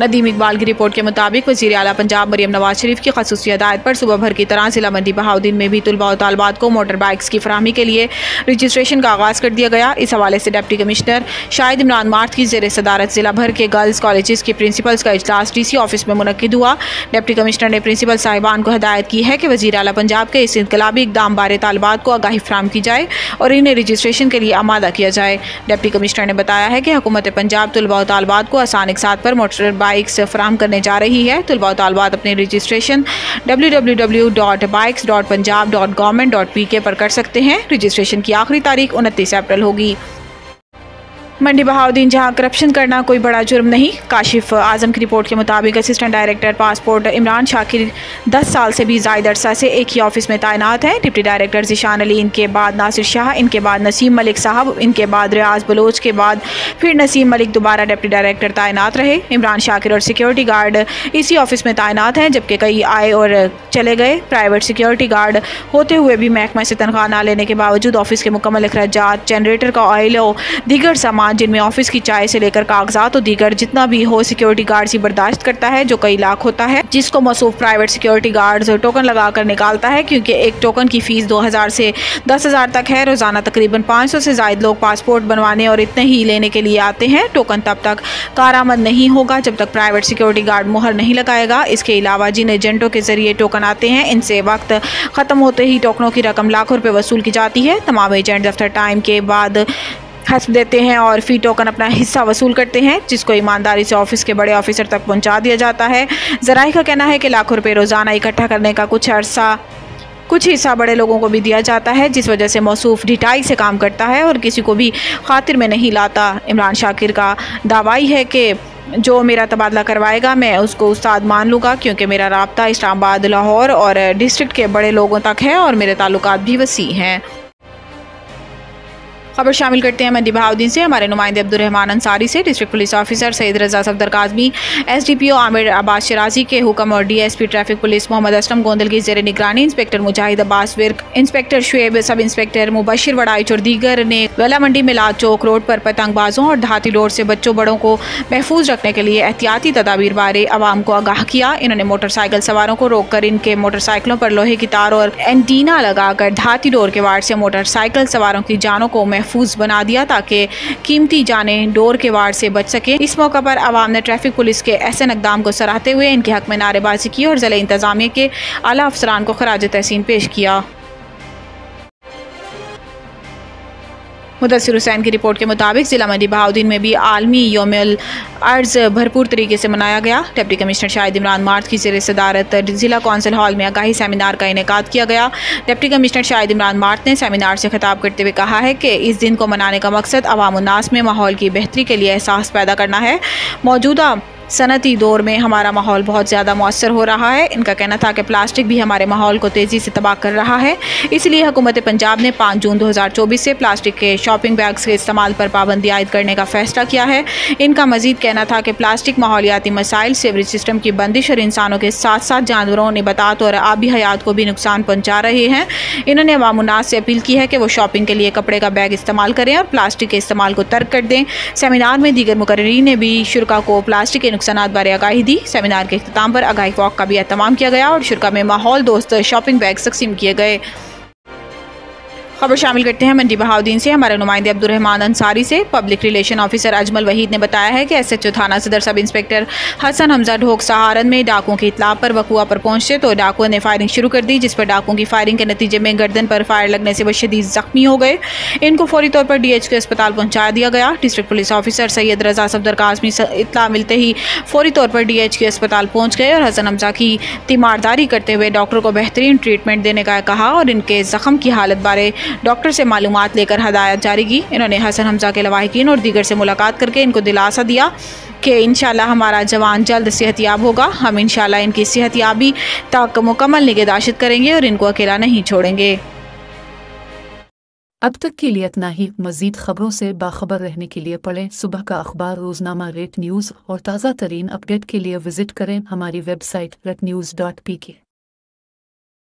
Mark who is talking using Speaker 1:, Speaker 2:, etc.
Speaker 1: नदीम इकबाल की रिपोर्ट के मुताबिक वज़ीर आला पंजाब मरियम नवाज शरीफ की खसूसी हिदायत पर सुबह भर की तरह जिला मंडी बहाउद्दीन में भी तुलबा और तालबात को मोटर बाइक्स की फराहमी के लिए रजिस्ट्रेशन का आगाज़ कर दिया गया। इस हवाले से deputy commissioner Shahid Imran mart की ज़ेर सदारत जिला भर के गर्ल्स कॉलेज के प्रिंसिपल्स का इजलास DC ऑफिस में मुनक्किद हुआ। डिप्टी कमिश्नर ने प्रिंसिपल साहिबान को हिदायत की है कि वज़ीर आला पंजाब के इस इनकलाबी इक़दाम बारे तालबात को आगाही फराहम की जाए और इन्हें रजिस्ट्रेशन के लिए आमादा किया जाए। डिप्टी कमिश्नर ने बताया है कि हुकूमत पंजाब तुलबा और तालबात को आसान इक़सात पर मोटर बाइक्स फराहम करने जा रही है। तुलबा और तालबात अपने रजिस्ट्रेशन www.bikes.punjab.government.pk पर कर सकते हैं। रजिस्ट्रेशन की आखिरी तारीख 29 अप्रैल होगी। मंडी बहाउद्दीन जहां करप्शन करना कोई बड़ा जुर्म नहीं। काशिफ आजम की रिपोर्ट के मुताबिक assistant director passport Imran Shakir 10 साल से भी ज़ायद अरसा से एक ही ऑफिस में तैनात हैं। डिप्टी डायरेक्टर ज़ीशान अली, इनके बाद नासिर शाह, इनके बाद नसीम मलिक साहब, इनके बाद रियाज बलोच के बाद फिर नसीम मलिक दोबारा डिप्टी डायरेक्टर तैनात रहे। इमरान शाकिर और सिक्योरिटी गार्ड इसी ऑफिस में तैनात हैं, जबकि कई आए और चले गए। प्राइवेट सिक्योरिटी गार्ड होते हुए भी महकमा से तनख्वाह न लेने के बावजूद ऑफिस के मुकम्मल अखराजात, जनरेटर का ऑयल और दीगर सामान जिनमें ऑफिस की चाय से लेकर कागजात और दीगर जितना भी हो सिक्योरिटी गार्ड ही बर्दाश्त करता है, जो कई लाख होता है, जिसको मौसूफ प्राइवेट सिक्योरिटी गार्ड्स टोकन लगाकर निकालता है, क्योंकि एक टोकन की फीस 2000 से 10,000 तक है। रोजाना तकरीबन 500 से ज़ायद लोग पासपोर्ट बनवाने और इतने ही लेने के लिए आते हैं। टोकन तब तक कारआमद नहीं होगा जब तक प्राइवेट सिक्योरिटी गार्ड मुहर नहीं लगाएगा। इसके अलावा जिन एजेंटों के जरिए टोकन आते हैं, इनसे वक्त खत्म होते ही टोकनों की रकम लाखों रुपए वसूल की जाती है। तमाम एजेंट दफ्तर टाइम के बाद हंस देते हैं और फी टोकन अपना हिस्सा वसूल करते हैं, जिसको ईमानदारी से ऑफिस के बड़े ऑफिसर तक पहुंचा दिया जाता है। ज़राई का कहना है कि लाखों रुपए रोज़ाना इकट्ठा करने का कुछ हिस्सा बड़े लोगों को भी दिया जाता है, जिस वजह से मौसूफ ढिठाई से काम करता है और किसी को भी खातिर में नहीं लाता। इमरान शाकिर का दावाई है कि जो मेरा तबादला करवाएगा मैं उसको उस्ताद मान लूँगा, क्योंकि मेरा राब्ता इस्लामाबाद, लाहौर और डिस्ट्रिक्ट के बड़े लोगों तक है और मेरे ताल्लुकात भी वसी हैं। खबर शामिल करते हैं मंडी बहाउद्दीन से। हमारे नुमाइंदे अब्दुर्रहमान अंसारी से district police officer Syed Raza Safdar Kazmi, SDPO Aamir Abbas Sharazi के हुक्म और DSP traffic police Mohammad Aslam Gondal की ज़ेर निगरानी inspector Mujahid Abbas Virk, inspector Shoaib, sub inspector Mubashir Waraich और दीगर ने वेला मंडी मिलाद चौक रोड पर पतंगबाजों और धाती रोड से बच्चों बड़ों को महफूज रखने के लिए एहतियाती तदाबीर बारे आवाम को आगाह किया। इन्होंने मोटरसाइकिल सवारों को रोक कर इनके मोटरसाइकिलों पर लोहे की तार और एंटीना लगाकर धाती डोर के वार्ड से मोटरसाइकिल सवारों की जानों को महफूज बना दिया, ताकि कीमती जानें डोर के वार्ड से बच सके। इस मौका पर आवाम ने ट्रैफिक पुलिस के ऐसे इक़दाम को सराहते हुए इनके हक में नारेबाजी की और ज़िला इंतजामिया के आला अफसरान को खराज तहसीन पेश किया। मुदस्सिर हुसैन की रिपोर्ट के मुताबिक जिला मंडी बहाउद्दीन में भी आलमी यौमुल अर्ज़ भरपूर तरीके से मनाया गया। Deputy commissioner Shahid Imran mart की ज़ेर सदारत जिला कौंसिल हॉल में आगाही सेमिनार का इनेकाद किया गया। Deputy commissioner Shahid Imran mart ने सेमिनार से खिताब करते हुए कहा है कि इस दिन को मनाने का मकसद अवाम उन्नास में माहौल की बेहतरी के लिए एहसास पैदा करना है। मौजूदा सनती दौर में हमारा माहौल बहुत ज़्यादा मुअस्सर हो रहा है। इनका कहना था कि प्लास्टिक भी हमारे माहौल को तेज़ी से तबाह कर रहा है, इसलिए हुकूमत पंजाब ने 5 जून 2024 से प्लास्टिक के शॉपिंग बैग्स के इस्तेमाल पर पाबंदी आयद करने का फैसला किया है। इनका मजीद कहना था कि प्लास्टिक माहौलियाती मसाइल, सीवरेज सिस्टम की बंदिश और इंसानों के साथ साथ जानवरों, नबातात और आबी हयात को भी नुकसान पहुँचा रहे हैं। इन्होंने अवाम उन्नास से अपील की है कि वो शॉपिंग के लिए कपड़े का बैग इस्तेमाल करें और प्लास्टिक के इस्तेमाल को तर्क कर दें। सेमिनार में दीगर मुकर्रीन ने भी शुरा को प्लास्टिक के नुकसानात बारे आगाही दी। सेमिनार के इख्तिताम पर आगाही वॉक का भी एहतमाम किया गया और शुरा में माहौल दोस्त शॉपिंग बैग तकसीम किए गए। खबर शामिल करते हैं मंडी बहाउद्दीन से। हमारे नुमाइंदे अब्दुर्रहमान अंसारी से public relation officer Ajmal Waheed ने बताया है कि SHO थाना सदर सब इंस्पेक्टर हसन हमजा ढोक सहारन में डाकुओं की इतला पर वकुआ पर पहुंचे तो डाकुओं ने फायरिंग शुरू कर दी, जिस पर डाकुओं की फायरिंग के नतीजे में गर्दन पर फायर लगने से वो शदीद जख्मी हो गए। इनको फौरी तौर पर DHQ अस्पताल पहुँचा दिया गया। District police officer Syed Raza Safdar Kazmi इतला मिलते ही फौरी तौर पर DHQ अस्पताल पहुँच गए और हसन हमजा की तीमारदारी करते हुए डॉक्टर को बेहतरीन ट्रीटमेंट देने का कहा और इनके जख्म की हालत बारे डॉक्टर से मालूमात लेकर हदायत जारी की। इन्होंने हसन हमजा के लवाहिकीन और दीगर से मुलाकात करके इनको दिलासा दिया कि इंशाल्लाह हमारा जवान जल्द सेहतयाब होगा। हम इंशाल्लाह इनकी सेहतयाबी तक मुकम्मल निगहदाश्त करेंगे और इनको अकेला नहीं छोड़ेंगे।
Speaker 2: अब तक के लिए इतना ही। मज़ीद खबरों से बाखबर रहने के लिए पढ़ें सुबह का अखबार, रोज़नामा रेट न्यूज़ और ताज़ा तरीन अपडेट के लिए विजिट करें हमारी वेबसाइट retnews.pk।